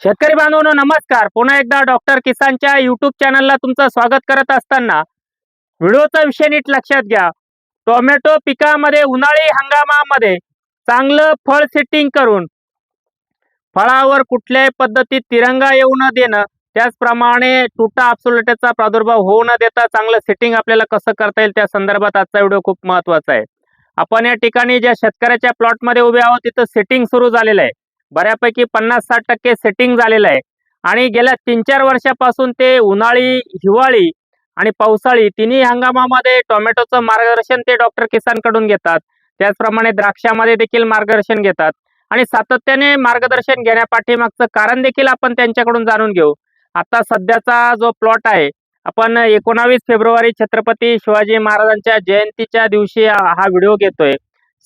शेतकरी बांधवांनो नमस्कार. पुन्हा एकदा डॉक्टर किसानच्या युट्यूब चॅनलला तुमचं स्वागत करत असताना व्हिडिओचा विषय नीट लक्षात घ्या. टोमॅटो पिकामध्ये उन्हाळी हंगामामध्ये चांगलं फळ सेटिंग करून फळावर कुठल्याही पद्धतीत तिरंगा येऊ न देणं, त्याचप्रमाणे तुटा अब्सोल्युटाचा प्रादुर्भाव होऊ न देता चांगलं सेटिंग आपल्याला कसं करता येईल त्या संदर्भात आजचा व्हिडिओ खूप महत्त्वाचा आहे. आपण या ठिकाणी ज्या शेतकऱ्याच्या प्लॉटमध्ये उभे आहोत तिथं सेटिंग सुरू झालेलं आहे. बऱ्यापैकी 50-60% सेटिंग झालेलं आहे आणि गेल्या 3-4 वर्षापासून ते उन्हाळी, हिवाळी आणि पावसाळी तिन्ही हंगामामध्ये टोमॅटोचं मार्गदर्शन ते डॉक्टर किसान कडून घेतात. त्याचप्रमाणे द्राक्षामध्ये देखील मार्गदर्शन घेतात आणि सातत्याने मार्गदर्शन घेण्यापाठीमागचं कारण देखील आपण त्यांच्याकडून जाणून घेऊ. आता सध्याचा जो प्लॉट आहे, आपण 19 फेब्रुवारी छत्रपती शिवाजी महाराजांच्या जयंतीच्या दिवशी हा व्हिडिओ घेतोय.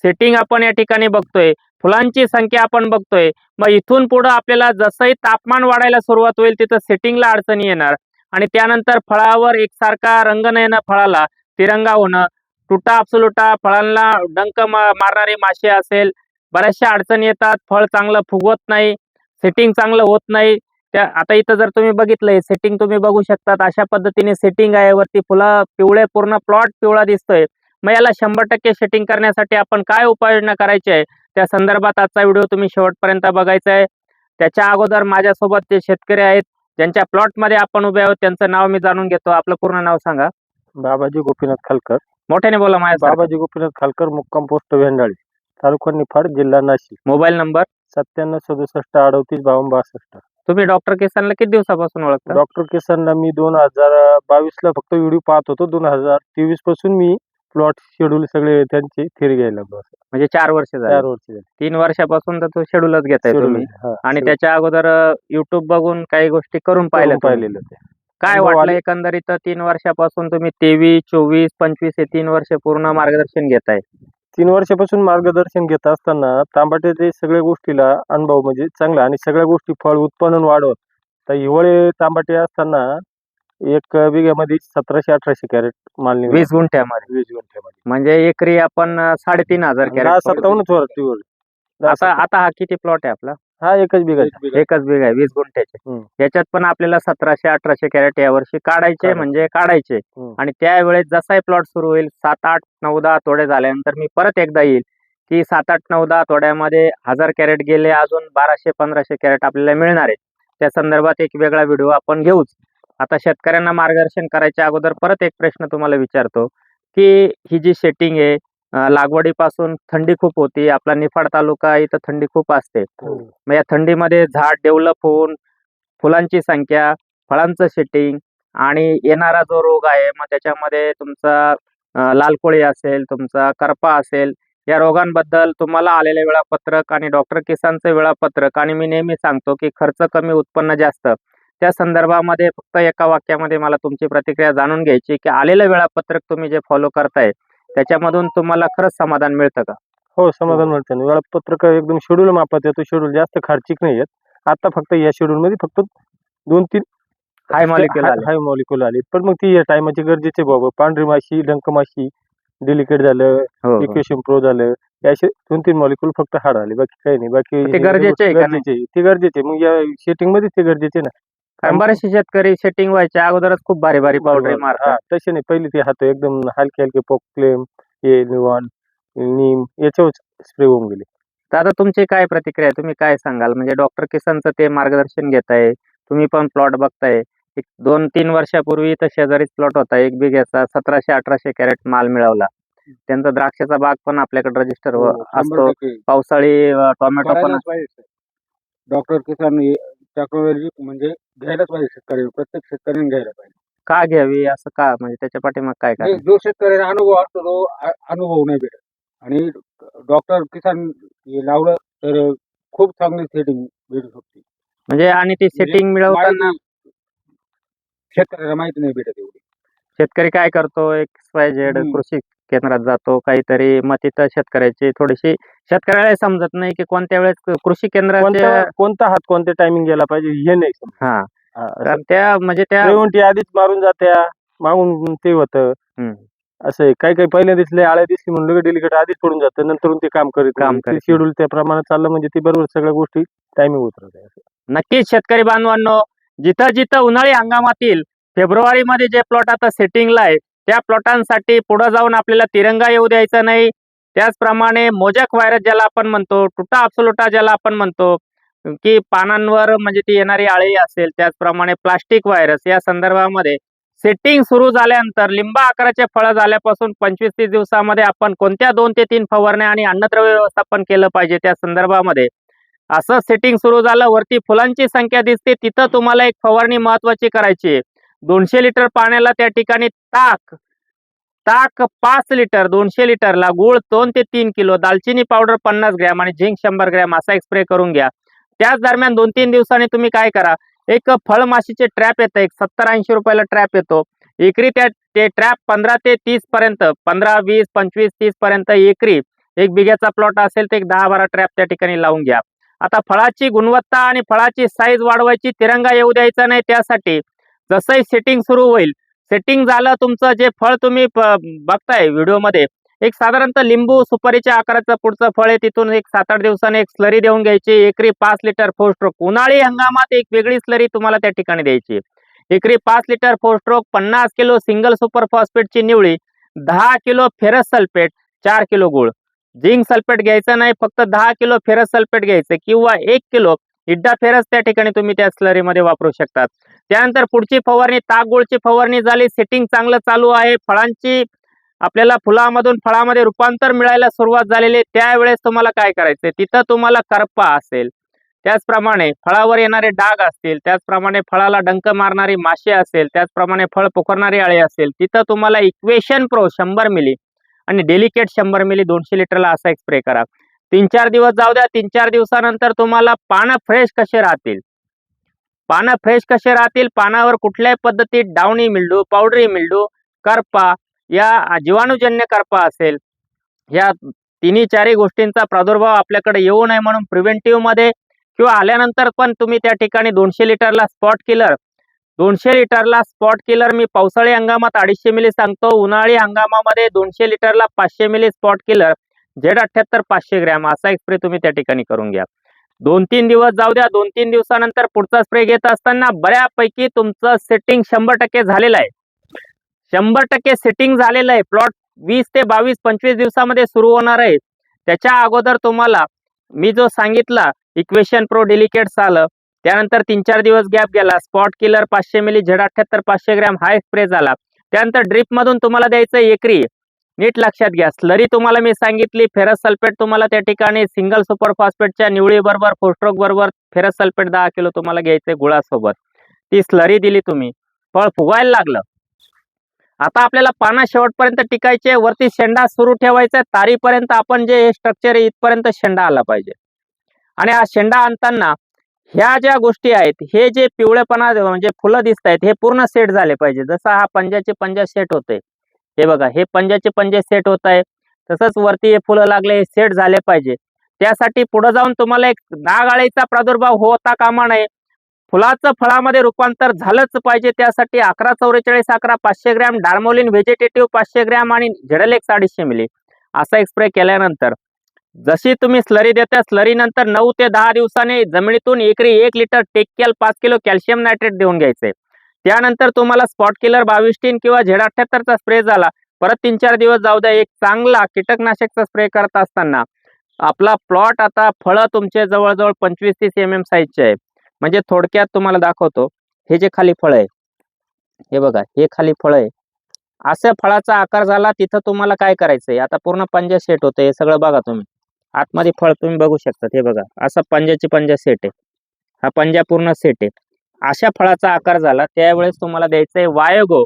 सेटिंग आपण या ठिकाणी बघतोय, फुलांची संख्या आपण बघतोय. मग इथून पुढे आपल्याला जसंही तापमान वाढायला सुरुवात होईल तिथं सेटिंगला अडचणी येणार आणि त्यानंतर फळावर एकसारखा रंग न येणं, फळाला तिरंगा होणं, तुटा अब्सोल्युटा, फळांना डंक मारणारी माशी असेल, बऱ्याचशा अडचणी येतात. फळ चांगलं फुगवत नाही, सेटिंग चांगलं होत नाही. आता इथं जर तुम्ही बघितलंय सेटिंग तुम्ही बघू शकतात. अशा पद्धतीने सेटिंग आहे. वरती फुलं पिवळे, पूर्ण प्लॉट पिवळा दिसतोय. मग याला 100% सेटिंग करण्यासाठी आपण काय उपाययोजना करायची आहे त्या संदर्भात आजचा व्हिडिओ तुम्ही शेवटपर्यंत बघायचा आहे. त्याच्या अगोदर माझ्यासोबत जे शेतकरी आहेत ज्यांच्या प्लॉटमध्ये आपण उभे आहोत त्यांचं नाव मी जाणून घेतो. आपलं पूर्ण नाव सांगा. बाबाजी गोपीनाथ खालकर. मोठ्याने बोला. माझ्या बाबाजी गोपीनाथ खालकर, मुक्काम पोस्ट वेंडाळी, तालुका निफाड, जिल्हा नाशिक. Mobile number 9767685262. तुम्ही डॉक्टर किसानला किती दिवसापासून ओळखता? डॉक्टर किसानला मी 2022 ला फक्त व्हिडिओ पाहत होतो. 2023 पासून मी प्लॉट शेड्यूल सगळे त्यांचे थेरी घ्यायला लागलो. म्हणजे 4 वर्ष झाली. 4 वर्ष झाली. 3 वर्षापासून तर तो शेड्यूलच घेताय तुम्ही आणि त्याच्या अगोदर युट्यूब बघून काही गोष्टी करून पाहिलेलं. काय वाटलं एकंदरीत 3 वर्षापासून तुम्ही 23, 24, 25 हे 3 वर्ष पूर्ण मार्गदर्शन घेताय? 3 वर्षापासून मार्गदर्शन घेत असताना तांबाट्याचे सगळ्या गोष्टीला अनुभव म्हणजे चांगला आणि सगळ्या गोष्टी फळ उत्पादन वाढवत. तर हिवाळे तांबाटे असताना 1 बिघ्यामध्ये 1700-1800 कॅरेट माल निघाला. 20 गुंठ्यामध्ये. 20 गुंठ्यामध्ये म्हणजे एकरी आपण 3500 कॅरेट. 57 आता हा किती प्लॉट आहे आपला? हा 1 बिघा. 1 बिघा आहे 20 गुंठ्याचे. याच्यात पण आपल्याला 1700-1800 कॅरेट यावर्षी काढायचे म्हणजे काढायचे. आणि त्यावेळेस जसाही प्लॉट सुरू होईल 7, 8, 9, 10 तोडे झाल्यानंतर मी परत एकदा येईल की 7, 8, 9, 10 तोड्यामध्ये 1000 कॅरेट गेले, अजून 1200-1500 कॅरेट आपल्याला मिळणार आहे. त्या संदर्भात एक वेगळा व्हिडिओ आपण घेऊच. आता शेतकऱ्यांना मार्गदर्शन करायच्या अगोदर परत एक प्रश्न तुम्हाला विचारतो की ही जी सेटिंग आहे, लागवडीपासून थंडी खूप होती. आपला निफाड तालुका इथं थंडी खूप असते. मग या थंडीमध्ये झाड डेव्हलप होऊन फुलांची संख्या, फळांचं सेटिंग आणि येणारा जो रोग आहे मग त्याच्यामध्ये तुमचा लाल कोळी असेल, तुमचा करपा असेल, या रोगांबद्दल तुम्हाला आलेले वेळापत्रक आणि डॉक्टर किसानचं वेळापत्रक आणि मी नेहमी सांगतो की खर्च कमी उत्पन्न जास्त, त्या संदर्भामध्ये फक्त एका वाक्यामध्ये मला तुमची प्रतिक्रिया जाणून घ्यायची की आलेलं वेळापत्रक तुम्ही जे फॉलो करताय त्याच्यामधून तुम्हाला खरंच समाधान मिळतं का? हो, समाधान मिळतं. वेळापत्रक एकदम शेड्यूल मापात येतो. शेड्यूल जास्त खर्चिक नाही येत. आता फक्त या शेड्यूल मध्ये फक्त 2-3 हाय मॉलिक्युल आले. पण मग ती या टायमाची गरजेचे बाबा पांढरी माशी, डंक माशी, डेलिकेट झालं, इक्वेशन प्रो झालं, असे 2-3 मॉलिक्युल फक्त हाड आले. बाकी काही नाही. बाकी ते गरजेचे ते गरजेचे. मग या सेटिंग मध्ये ते गरजेचे ना. कारण बरेचसे शेतकरी सेटिंग व्हायच्या अगोदरच खूप भारी भारी पावडर मारतात. तसे नाही. पहिले ते हात एकदम हलके पोक्लेम, हे निवान, नीम याच्यावर स्प्रे होऊन गेले. तर आता तुमची काय प्रतिक्रिया आहे? तुम्ही काय सांगाल? म्हणजे डॉक्टर किसानचं ते मार्गदर्शन घेताय, तुम्ही पण प्लॉट बघताय. 2-3 वर्षापूर्वी तर शेजारीच प्लॉट होता 1 बिघ्याचा, 1700-1800 कॅरेट माल मिळवला. त्यांचा द्राक्षाचा बाग पण आपल्याकडे रजिस्टर असतो. पावसाळी टोमॅटो पण. डॉक्टर किसान टेक्नॉलॉजी म्हणजे घ्यायलाच पाहिजे. शेतकरी प्रत्येक शेतकऱ्यांनी घ्यायला पाहिजे. का घ्यावी असं का? म्हणजे त्याच्या पाठीमाग काय काय? जो शेतकऱ्याला अनुभव असतो तो अनुभव नाही भेटत आणि डॉक्टर किसान हे लावलं तर खूप चांगली सेटिंग भेटू शकते. म्हणजे आणि ती सेटिंग मिळवताना शेतकऱ्याला माहिती नाही भेटत एवढी. शेतकरी काय करतो, XYZ कृषी केंद्रात जातो काहीतरी, मग तिथं शेतकऱ्याची थोडीशी शेतकऱ्याला समजत नाही की कोणत्या वेळेस कृषी केंद्राच्या कोणता हात कोणत्या टायमिंग गेला पाहिजे हे नाही समजत. तर त्या म्हणजे त्या आधीच मारून जात्या, मागून ते होतं. असं काही पहिल्या दिसले आळ्या दिसली म्हणून डेलिकेट आधीच पडून जातं, नंतर ते काम करीत शेड्यूल त्या प्रमाणात चाललं म्हणजे ती बरोबर सगळ्या गोष्टी टायमिंग होत राहते. नक्कीच शेतकरी बांधवांनो, जिथं जिथं उन्हाळी हंगामातील फेब्रुवारीमध्ये जे प्लॉट आता सेटिंगला आहे, त्या प्लॉटांसाठी पुढे जाऊन आपल्याला तिरंगा येऊ द्यायचा नाही. त्याचप्रमाणे मोजॅक व्हायरस ज्याला आपण म्हणतो, टुटा अब्सोल्युटा ज्याला आपण म्हणतो, की पानांवर म्हणजे ती येणारी अळी असेल, त्याचप्रमाणे प्लास्टिक व्हायरस या संदर्भामध्ये सेटिंग सुरू झाल्यानंतर लिंबा आकाराचे फळं झाल्यापासून 25-30 दिवसामध्ये आपण कोणत्या 2 ते 3 फवारण्या आणि अन्नद्रव्य व्यवस्थापन केलं पाहिजे त्या संदर्भामध्ये असं सेटिंग सुरू झालं, वरती फुलांची संख्या दिसते, तिथं तुम्हाला एक फवारणी महत्वाची करायची आहे. 200 लिटर पाण्याला त्या ठिकाणी ताक ताक 5 लिटर, 200 लिटरला गूळ 2 ते 3 किलो, दालचिनी पावडर 50 ग्रॅम आणि झिंक 100 ग्रॅम असा एक स्प्रे करून घ्या. त्याच दरम्यान 2-3 दिवसांनी तुम्ही काय करा, एक फळमाशीचे ट्रॅप येतं, एक 70-80 रुपयाला ट्रॅप येतो. एकरी ते ट्रॅप 15 ते 30 पर्यंत, 15, 20, 25, 30 पर्यंत एकरी, 1 बिघ्याचा प्लॉट असेल तर एक 10-12 ट्रॅप त्या ठिकाणी लावून घ्या. आता फळाची गुणवत्ता आणि फळाची साईज वाढवायची, तिरंगा येऊ द्यायचा नाही. त्यासाठी जसंही सेटिंग सुरू होईल, सेटिंग झालं तुमचं जे फळ तुम्ही बघताय व्हिडिओमध्ये, एक साधारणतः लिंबू सुपारीच्या आकाराचं पुढचं फळ आहे, तिथून एक 7-8 दिवसांनी एक स्लरी देऊन घ्यायची. एकरी 5 लिटर 4 स्ट्रोक. उन्हाळी हंगामात एक वेगळी स्लरी तुम्हाला त्या ठिकाणी द्यायची. एकरी 5 litre 4 stroke, 50 kilo single super फॉस्फेटची निवळी, 10 किलो फेरस सल्फेट, 4 किलो गुळ. झिंक सल्फेट घ्यायचं नाही, फक्त 10 किलो फेरस सल्फेट घ्यायचं किंवा 1 किलो इड्डा फेरस त्या ठिकाणी तुम्ही त्या स्लरीमध्ये वापरू शकतात. त्यानंतर पुढची फवारणी ताक गुळची फवारणी झाली, सेटिंग चांगलं चालू आहे, फळांची आपल्याला फुलामधून फळामध्ये रूपांतर मिळायला सुरुवात झालेली आहे. त्यावेळेस तुम्हाला काय करायचंय, तिथं तुम्हाला करपा असेल, त्याचप्रमाणे फळावर येणारे डाग असतील, त्याचप्रमाणे फळाला डंक मारणारी माशी असेल, त्याचप्रमाणे फळ पोखरणारी अळी असेल, तिथं तुम्हाला इक्वेशन प्रो 100 मिली आणि डेलिकेट 100 मिली 200 लिटरला असा एक स्प्रे करा. 3-4 दिवस जाऊ द्या. 3-4 दिवसानंतर तुम्हाला पानं फ्रेश कसे राहतील, पानावर कुठल्याही पद्धतीत डाउनी मिल्डू, पावडरी मिल्डू, करपा या जीवाणूजन्य करपा असेल, या तिन्ही चारही गोष्टींचा प्रादुर्भाव आपल्याकडे येऊ नये म्हणून प्रिव्हेंटिव्ह मध्ये किंवा आल्यानंतर पण तुम्ही त्या ठिकाणी 200 लिटरला स्पॉट किलर मी पावसाळी हंगामात 250 मिली सांगतो, उन्हाळी हंगामामध्ये 200 लिटरला 500 मिली स्पॉट किलर Z78 500 ग्रॅम असा एक स्प्रे तुम्ही त्या ठिकाणी करून घ्या. 2-3 दिवस जाऊ द्या. 2-3 दिवसानंतर पुढचा स्प्रे घेत असताना बऱ्यापैकी तुमचं सेटिंग 100% झालेलं आहे. 100% सेटिंग झालेलं आहे. प्लॉट 20 ते 22-25 दिवसामध्ये सुरू होणार आहे. त्याच्या अगोदर तुम्हाला मी जो सांगितला इक्वेशन प्रो डेलिकेट्स आलं, त्यानंतर 3-4 दिवस गॅप गेला, स्पॉट किलर 500 मिली Z78 500 ग्रॅम हा स्प्रे झाला. त्यानंतर ड्रिप मधून तुम्हाला द्यायचं एकरी, नीट लक्षात घ्या, स्लरी तुम्हाला मी सांगितली, फेरस सल्फेट तुम्हाला त्या ठिकाणी सिंगल सुपर फॉस्फेटच्या निवळी बरोबर 4 स्ट्रोक बरोबर फेरस सल्फेट 10 किलो तुम्हाला घ्यायचंय गुळासोबत. ती स्लरी दिली तुम्ही, फळ फुगायला लागलं. आता आपल्याला पाना शेवटपर्यंत टिकायचे, वरती शेंडा सुरू ठेवायचा, तारीपर्यंत आपण जे हे स्ट्रक्चर आहे इथपर्यंत शेंडा आला पाहिजे. आणि हा शेंडा आणताना ह्या ज्या गोष्टी आहेत, हे जे पिवळेपणा म्हणजे फुलं दिसत आहेत, हे पूर्ण सेट झाले पाहिजे. जसा हा पंजाचे पंजा सेट होते, हे बघा, हे पंजाचे पंजे सेट होत आहे, तसंच वरती हे फुलं लागले, हे सेट झाले पाहिजे. त्यासाठी पुढे जाऊन तुम्हाला एक नाग अळीचा प्रादुर्भाव होता कामा नये, फुलाचं फळामध्ये रूपांतर झालंच पाहिजे. त्यासाठी 11-44-11 500 ग्रॅम, डार्मोलिन व्हेजिटेटिव्ह 500 ग्रॅम आणि झेडलेक्स 250 मिली असा एक स्प्रे केल्यानंतर जशी तुम्ही स्लरी देता, स्लरी नंतर 9 ते 10 दिवसांनी जमिनीतून एकरी 1 लिटर टेक्केल 5 किलो कॅल्शियम नायट्रेट देऊन घ्यायचंय. त्यानंतर तुम्हाला स्पॉट किलर 22 किंवा Z78चा स्प्रे झाला, परत 3-4 दिवस जाऊ द्या. एक चांगला कीटकनाशकचा स्प्रे करत असताना आपला प्लॉट आता फळं तुमचे जवळजवळ 25-30 mm साईजचे आहे. म्हणजे थोडक्यात तुम्हाला दाखवतो, हे जे खाली फळ आहे, हे बघा, हे खाली फळ आहे, अशा फळाचा आकार झाला. तिथं तुम्हाला काय करायचंय, आता पूर्ण पंजा सेट होतं, हे सगळं बघा तुम्ही, आतमध्ये फळ तुम्ही बघू शकता, हे बघा, असा पंजा सेट आहे, हा पंजा पूर्ण सेट आहे. अशा फळाचा आकार झाला, त्यावेळेस तुम्हाला द्यायचंय वायोगो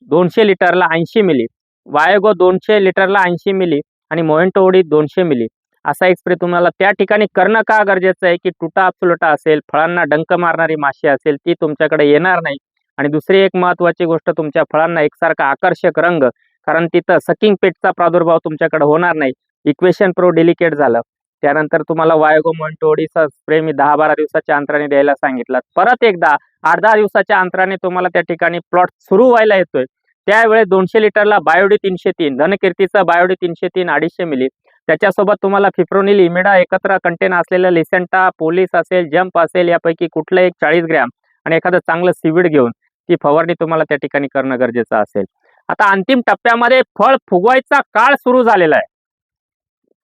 200 लिटरला 80 मिली, वायोगो 200 लिटरला 80 मिली आणि मोएंटो ओडी 200 मिली असा एक स्प्रे तुम्हाला त्या ठिकाणी करणं का गरजेचं आहे, की टुटा अब्सोल्युटा असेल, फळांना डंक मारणारी माशी असेल, ती तुमच्याकडे येणार नाही. आणि दुसरी एक महत्वाची गोष्ट, तुमच्या फळांना एकसारखा आकर्षक रंग, कारण तिथं सकिंग पेटचा प्रादुर्भाव तुमच्याकडे होणार नाही. इक्वेशन प्रो डेलिकेट झालं, त्यानंतर तुम्हाला वायोगो मोएंटोडीचा स्प्रे मी 10-12 दिवसाच्या अंतराने द्यायला सांगितलं. परत एकदा 8-10 दिवसाच्या अंतराने तुम्हाला त्या ठिकाणी प्लॉट सुरू व्हायला येतोय, त्यावेळेस 200 लिटरला बायोडी 303, धनकीर्तीचा बायोडी 303 250 मिली, त्याच्यासोबत तुम्हाला फिप्रोनिल, इमिडा एकत्र कंटेन असलेलं लिसेंटा, पोलिस असेल, जंप असेल, यापैकी कुठलं एक 40 ग्रॅम आणि एखादं चांगलं सीवीड घेऊन ती फवारणी तुम्हाला त्या ठिकाणी करणं गरजेचं असेल. आता अंतिम टप्प्यामध्ये फळ फुगवायचा काळ सुरू झालेला आहे.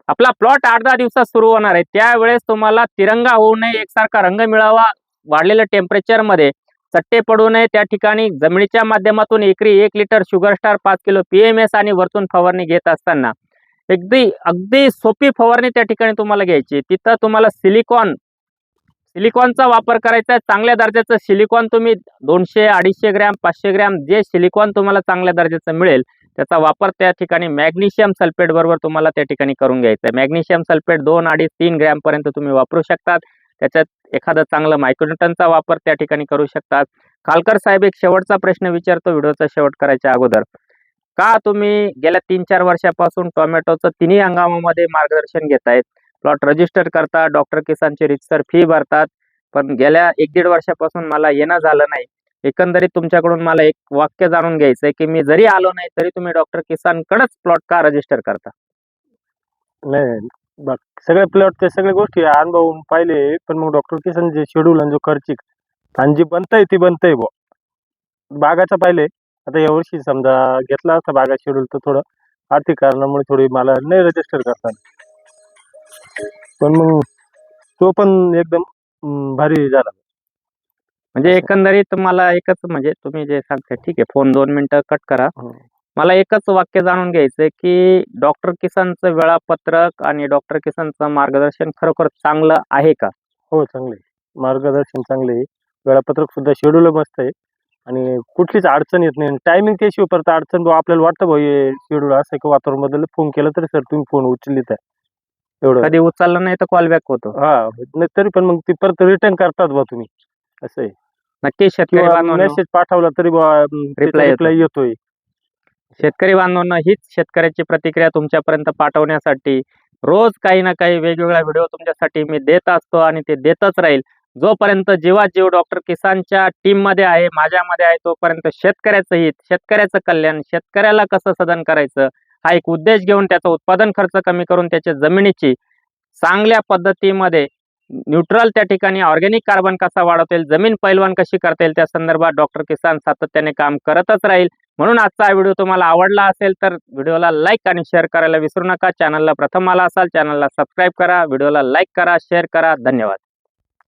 आपला प्लॉट 8-10 दिवसात सुरू होणार आहे. त्यावेळेस तुम्हाला तिरंगा होऊ नये, एकसारखा रंग मिळावा, वाढलेल्या टेम्परेचरमध्ये चट्टे पडू नये. त्या ठिकाणी जमिनीच्या माध्यमातून एकरी 1 litre sugar star, 5 kilo PMS आणि वरतून फवारणी घेत असताना अगदी सोपी फवारणी त्या ठिकाणी तुम्हाला घ्यायची. तिथं तुम्हाला सिलिकॉनचा वापर करायचा आहे. चांगल्या दर्जाचं सिलिकॉन तुम्ही 200, 250 ग्रॅम, 500 ग्रॅम जे सिलिकॉन तुम्हाला चांगल्या दर्जाचं मिळेल त्याचा वापर त्या ठिकाणी मॅग्नेशियम सल्फेट बरोबर तुम्हाला त्या ठिकाणी करून घ्यायचं आहे. मॅग्नेशियम सल्फेट 2, 2.5, 3 ग्रॅम पर्यंत तुम्ही वापरू शकतात. त्याच्यात एखादं चांगलं मायक्रोन्यूटनचा वापर त्या ठिकाणी करू शकतात. खालकर साहेब एक शेवटचा प्रश्न विचारतो व्हिडिओचा शेवट करायच्या अगोदर. का तुम्ही गेल्या 3-4 वर्षापासून टोमॅटोचं तिन्ही हंगामामध्ये मार्गदर्शन घेतायत? प्लॉट रजिस्टर करता, डॉक्टर किसानची रितसर फी भरतात, पण गेल्या 1-1.5 वर्षापासून मला येणं झालं नाही. एकंदरीत तुमच्याकडून मला एक वाक्य जाणून घ्यायचंय की मी जरी आलो नाही तरी तुम्ही डॉक्टर किसानकडेच प्लॉट का रजिस्टर करता? नाही, बघ सगळ्या प्लॉटच्या सगळ्या गोष्टी अनुभवून पाहिले, पण मग डॉक्टर किसन जे शेड्यूल आणि जो खर्चिक आणि जी बनतंय ती बनतंय बागाचं पाहिले. आता यावर्षी समजा घेतला असता बागा शेड्यूल तर थोडं आर्थिक कारणामुळे थोडी मला नाही रजिस्टर करता, पण मग तो पण एकदम भारी झाला. म्हणजे एकंदरीत मला एकच म्हणजे तुम्ही जे सांगताय ठीक आहे, फोन 2 मिनिटं कट करा. मला एकच वाक्य जाणून घ्यायचंय की डॉक्टर किसानचं वेळापत्रक आणि डॉक्टर किसानचं मार्गदर्शन खरोखर चांगलं आहे का? हो, चांगले मार्गदर्शन चांगले आहे. वेळापत्रक सुद्धा शेड्यूल मस्त आहे आणि कुठलीच अडचण येत नाही. टायमिंग त्याशिवाय परत अडचण आपल्याला वाटतं भाऊ हे शेड्यूल असं की वातावरण बदललं, फोन केला तरी सर तुम्ही फोन उचललीत आहे एवढं. कधी उचललं नाही तर कॉल बॅक होतो. नाही तरी पण मग ती परत रिटर्न करतात बा तुम्ही, असं आहे. नक्की शेतकरी बांधवांनो, मेसेज पाठवला तरी रिप्लाय येतोय. शेतकरी बांधवांनो, हीच शेतकऱ्याची प्रतिक्रिया तुमच्यापर्यंत पाठवण्यासाठी रोज काही ना काही वेगवेगळा व्हिडिओ तुमच्यासाठी मी देत असतो आणि ते देतच राहील. जोपर्यंत जीवात जीव डॉक्टर किसानच्या टीम मध्ये आहे, माझ्यामध्ये आहे, तोपर्यंत शेतकऱ्याचं हित, शेतकऱ्याचं कल्याण, शेतकऱ्याला कसं सदन करायचं हा एक उद्देश घेऊन त्याचा उत्पादन खर्च कमी करून त्याच्या जमिनीची चांगल्या पद्धतीमध्ये न्यूट्रल त्या ठिकाणी ऑर्गॅनिक कार्बन कसा वाढवता येईल, जमीन पैलवान कशी करता येईल, त्या संदर्भात डॉक्टर किसान सातत्याने काम करतच राहील. म्हणून आजचा व्हिडिओ तुम्हाला आवडला असेल तर व्हिडिओला लाईक आणि शेअर करायला विसरू नका. चॅनलला प्रथम आला असाल चॅनलला सबस्क्राईब करा, व्हिडिओला लाईक करा, शेअर करा. धन्यवाद.